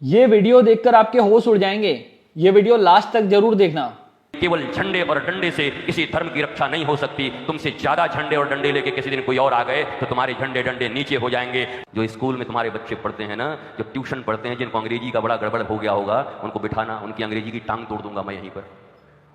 ये वीडियो देखकर आपके होश उड़ जाएंगे। ये वीडियो लास्ट तक जरूर देखना। केवल झंडे और डंडे से किसी धर्म की रक्षा नहीं हो सकती। तुमसे ज्यादा झंडे और डंडे लेके किसी दिन कोई और आ गए तो तुम्हारे झंडे डंडे नीचे हो जाएंगे। जो स्कूल में तुम्हारे बच्चे पढ़ते हैं ना, जो ट्यूशन पढ़ते हैं, जिनको अंग्रेजी का बड़ा गड़बड़ हो गया होगा, उनको बिठाना, उनकी अंग्रेजी की टांग तोड़ दूंगा मैं यहीं पर।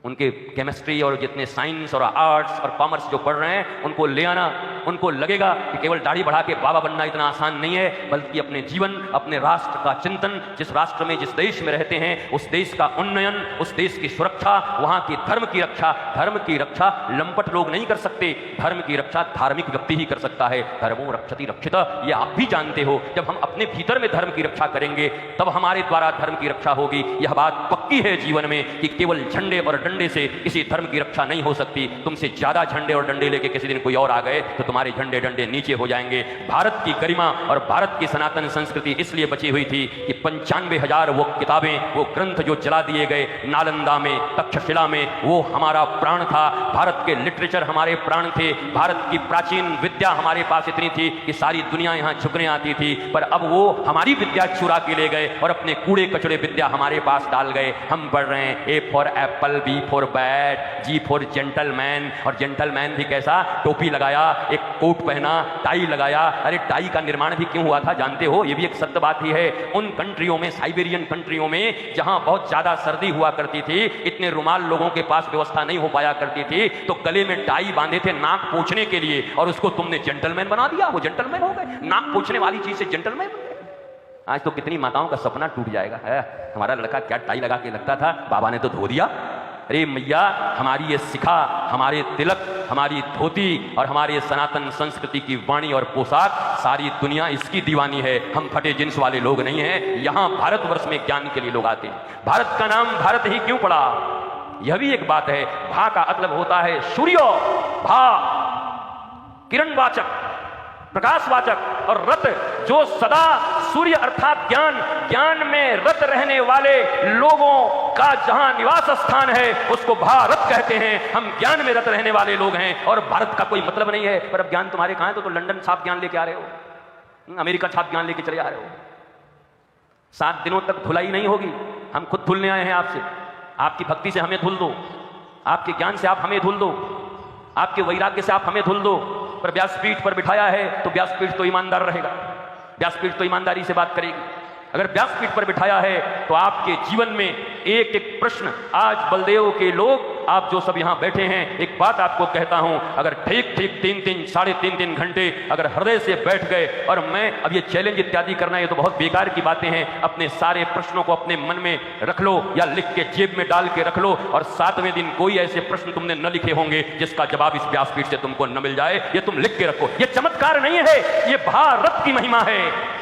उनके केमिस्ट्री और जितने साइंस और आर्ट्स और कॉमर्स जो पढ़ रहे हैं उनको ले आना। उनको लगेगा कि केवल दाढ़ी बढ़ा के बाबा बनना इतना आसान नहीं है, बल्कि अपने जीवन, अपने राष्ट्र का चिंतन, जिस राष्ट्र में, जिस देश में रहते हैं, उस देश का उन्नयन, उस देश की सुरक्षा, वहां की धर्म की रक्षा। धर्म की रक्षा लंपट लोग नहीं कर सकते, धर्म की रक्षा धार्मिक व्यक्ति ही कर सकता है। धर्मो रक्षति रक्षिता, ये आप भी जानते हो। जब हम अपने भीतर में धर्म की रक्षा करेंगे तब हमारे द्वारा धर्म की रक्षा होगी। यह बात पक्की है जीवन में कि केवल झंडे और डंडे से किसी धर्म की रक्षा नहीं हो सकती। तुमसे ज्यादा झंडे और डंडे लेके किसी दिन कोई और आ गए तो तुम्हारे झंडे डंडे नीचे हो जाएंगे। भारत की गरिमा और भारत की सनातन संस्कृति इसलिए बची हुई थी कि 95,000 वो किताबें, वो ग्रंथ जो जला दिए गए नालंदा में, तक्षशिला में, वो हमारा प्राण था। भारत के लिटरेचर हमारे प्राण थे। भारत की प्राचीन विद्या हमारे पास इतनी थी कि सारी दुनिया यहां झुकने आती थी, पर अब वो हमारी विद्या चुरा के ले गए और अपने कूड़े कचड़े विद्या हमारे पास डाल गए। हम पढ़ रहे हैं A for apple, B for bat, G for gentleman. और जेंटलमैन भी कैसा? टोपी लगाया, एक कोट पहना, टाई लगाया। अरे टाई का निर्माण भी क्यों हुआ था जानते हो? ये भी एक सत्य बात ही है। उन कंट्रियों में, साइबेरियन कंट्रियों में, जहां बहुत ज्यादा सर्दी हुआ करती थी, इतने रुमाल लोगों के पास व्यवस्था नहीं हो पाया करती थी, तो गले में टाई बांधे थे नाक पोंछने के लिए, और उसको तुमने जेंटलमैन बना दिया। वो जेंटलमैन हो गए, नाक पोंछने वाली चीज से जेंटलमैन। आज तो कितनी माताओं का सपना टूट जाएगा है। हमारा लड़का क्या टाई लगा के लगता था, बाबा ने तो धो दिया। अरे मैया, हमारी ये शिखा, हमारे तिलक, हमारी धोती और हमारे सनातन संस्कृति की वाणी और पोशाक, सारी दुनिया इसकी दीवानी है। हम फटे जिन्स वाले लोग नहीं हैं। यहां भारतवर्ष में ज्ञान के लिए लोग आते हैं। भारत का नाम भारत ही क्यों पड़ा, यह भी एक बात है। भा का मतलब होता है सूर्य, भा किरणवाचक, प्रकाशवाचक, और रत जो सदा सूर्य अर्थात ज्ञान, ज्ञान में रत रहने वाले लोगों का जहां निवास स्थान है उसको भारत कहते हैं। हम ज्ञान में रत रहने वाले लोग हैं और भारत का कोई मतलब नहीं है। पर अब ज्ञान तुम्हारे कहां है? तो लंदन छाप ज्ञान लेके आ रहे हो, अमेरिका छाप ज्ञान लेके चले आ रहे हो। 7 दिनों तक धुलाई नहीं होगी। हम खुद धुलने आए हैं आपसे। आपकी भक्ति से हमें धुल दो, आपके ज्ञान से आप हमें धुल दो, आपके वैराग्य से आप हमें धुल दो। पर व्यासपीठ पर बिठाया है तो व्यासपीठ तो ईमानदार रहेगा, व्यासपीठ तो ईमानदारी से बात करेगी। अगर व्यासपीठ पर बिठाया है तो आपके जीवन में एक एक प्रश्न, आज बलदेव के लोग, आप जो सब यहां बैठे हैं, एक बात आपको कहता हूं, अगर ठीक ठीक 3-3, 3.5 घंटे अगर हृदय से बैठ गए, और मैं अब ये चैलेंज इत्यादि करना, ये तो बहुत बेकार की बातें हैं। अपने सारे प्रश्नों को अपने मन में रख लो या लिख के जेब में डाल के रख लो, और 7वें दिन कोई ऐसे प्रश्न तुमने न लिखे होंगे जिसका जवाब इस व्यासपीठ से तुमको न मिल जाए, ये तुम लिख के रखो। ये चमत्कार नहीं है, ये भारत की महिमा है,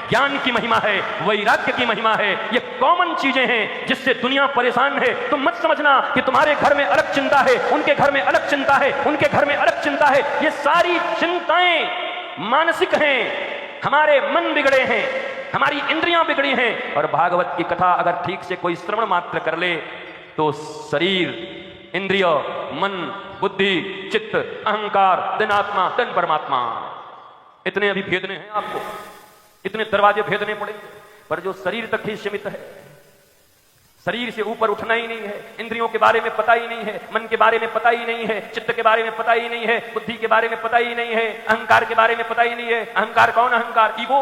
ज्ञान की महिमा है, वैराग्य की महिमा है। ये कॉमन चीजें हैं जिससे दुनिया परेशान है। तुम मत समझना कि तुम्हारे घर में अलग चिंता है, उनके घर में अलग चिंता है, उनके घर में अलग चिंता है। ये सारी चिंताएं मानसिक हैं। हमारे मन बिगड़े हैं, हमारी इंद्रियां बिगड़ी हैं। और भागवत की कथा अगर ठीक से कोई श्रवण मात्र कर ले तो शरीर, इंद्रिय, मन, बुद्धि, चित्त, अहंकार, धन आत्मा, धन परमात्मा, इतने अभी भेदने हैं आपको, इतने दरवाजे भेदने पड़ेंगे। पर जो शरीर तक ही सीमित है, शरीर से ऊपर उठना ही नहीं है, इंद्रियों के बारे में पता ही नहीं है, मन के बारे में पता ही नहीं है, चित्त के बारे में पता ही नहीं है, बुद्धि के बारे में पता ही नहीं है, अहंकार के बारे में पता ही नहीं है। अहंकार कौन? अहंकार ईगो,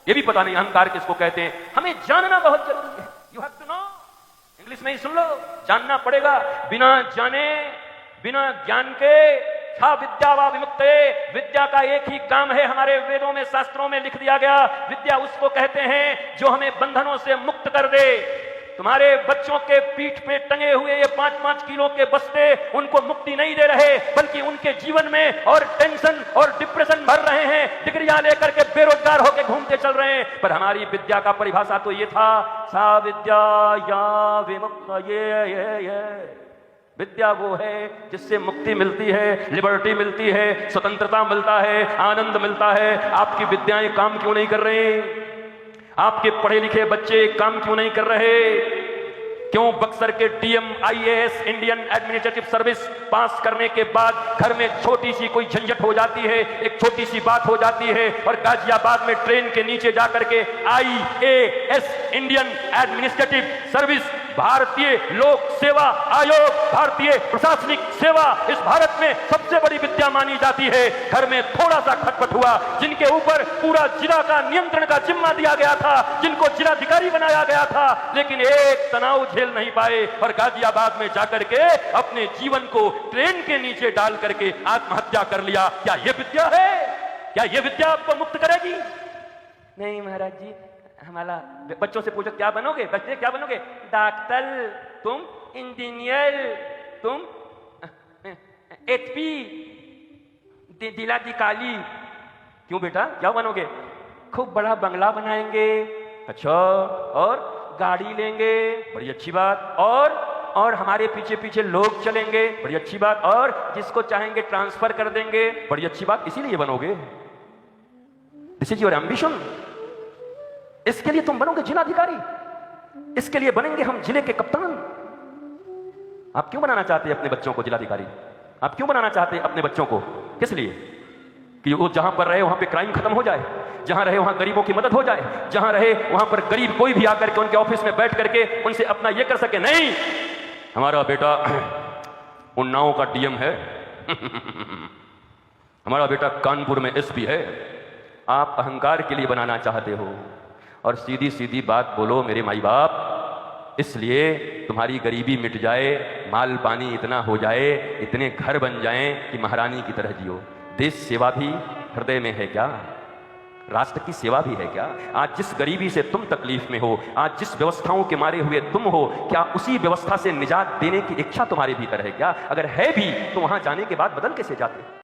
ये भी पता नहीं अहंकार किसको कहते हैं। हमें जानना बहुत जरूरी है। You have to know, English में ही सुन लो, जानना पड़ेगा। बिना जाने, बिना ज्ञान के छा विद्या वा विमुक्ते, विद्या का एक ही काम है, हमारे वेदों में, शास्त्रों में लिख दिया गया। विद्या उसको कहते हैं जो हमें बंधनों से मुक्त कर दे। तुम्हारे बच्चों के पीठ पे टंगे हुए ये 5-5 किलो के बस्ते उनको मुक्ति नहीं दे रहे, बल्कि उनके जीवन में और टेंशन और डिप्रेशन भर रहे हैं। डिग्रियां लेकर के बेरोजगार होकर घूमते चल रहे हैं। पर हमारी विद्या का परिभाषा तो ये था, सा विद्या या विमुक्त। ये विद्या वो है जिससे मुक्ति मिलती है, लिबर्टी मिलती है, स्वतंत्रता मिलता है, आनंद मिलता है। आपकी विद्याएं काम क्यों नहीं कर रहे? आपके पढ़े लिखे बच्चे काम क्यों नहीं कर रहे? क्यों बक्सर के DM IAS Indian administrative service pass करने के बाद घर में छोटी सी कोई झंझट हो जाती है, एक छोटी सी बात हो जाती है और गाजियाबाद में ट्रेन के नीचे जाकर के आईएएस इंडियन एडमिनिस्ट्रेटिव सर्विस, भारतीय लोक सेवा आयोग, भारतीय प्रशासनिक सेवा इस भारत में सबसे बड़ी विद्या मानी जाती है। घर में थोड़ा सा खटपट हुआ, जिनके ऊपर पूरा जिला का नियंत्रण का जिम्मा दिया गया था, जिनको जिलाधिकारी बनाया गया था, लेकिन एक तनाव झेल नहीं पाए और गाजियाबाद में जाकर के अपने जीवन को ट्रेन के नीचे डाल करके आत्महत्या कर लिया। क्या यह विद्या है? क्या यह विद्या आपको मुक्त करेगी? नहीं महाराज जी, हमारा बच्चों से पूछो क्या बनोगे, बच्चे क्या बनोगे? डॉक्टर, तुम इंजीनियर, तुम एचपी, जिलाधिकारी। क्यों बेटा, क्या बनोगे? खूब बड़ा बंगला बनाएंगे। अच्छा, और गाड़ी लेंगे, बड़ी अच्छी बात। और हमारे पीछे पीछे लोग चलेंगे, बड़ी अच्छी बात। और जिसको चाहेंगे ट्रांसफर कर देंगे, बड़ी अच्छी बात। इसीलिए बनोगे, दिस इज योर एम्बिशन। इसके लिए तुम बनोगे जिलाधिकारी, इसके लिए बनेंगे हम जिले के कप्तान। आप क्यों बनाना चाहते हैं अपने बच्चों को जिलाधिकारी? आप क्यों बनाना चाहते हैं अपने बच्चों को? किस लिए? कि वो जहां पर रहे वहां पे क्राइम खत्म हो जाए, जहां रहे वहां गरीबों की मदद हो जाए, जहां रहे वहां पर गरीब कोई भी आकर के उनके ऑफिस में बैठ करके उनसे अपना ये कर सके। नहीं, हमारा बेटा उन्नाव का डीएम है हमारा बेटा कानपुर में एसपी है। आप अहंकार के लिए बनाना चाहते हो, और सीधी सीधी बात बोलो मेरे माई बाप, इसलिए तुम्हारी गरीबी मिट जाए, माल पानी इतना हो जाए, इतने घर बन जाएं कि महारानी की तरह जियो। देश सेवा भी हृदय में है क्या? राष्ट्र की सेवा भी है क्या? आज जिस गरीबी से तुम तकलीफ में हो, आज जिस व्यवस्थाओं के मारे हुए तुम हो, क्या उसी व्यवस्था से निजात देने की इच्छा तुम्हारे भीतर है क्या? अगर है भी तो वहां जाने के बाद बदल कैसे जाते?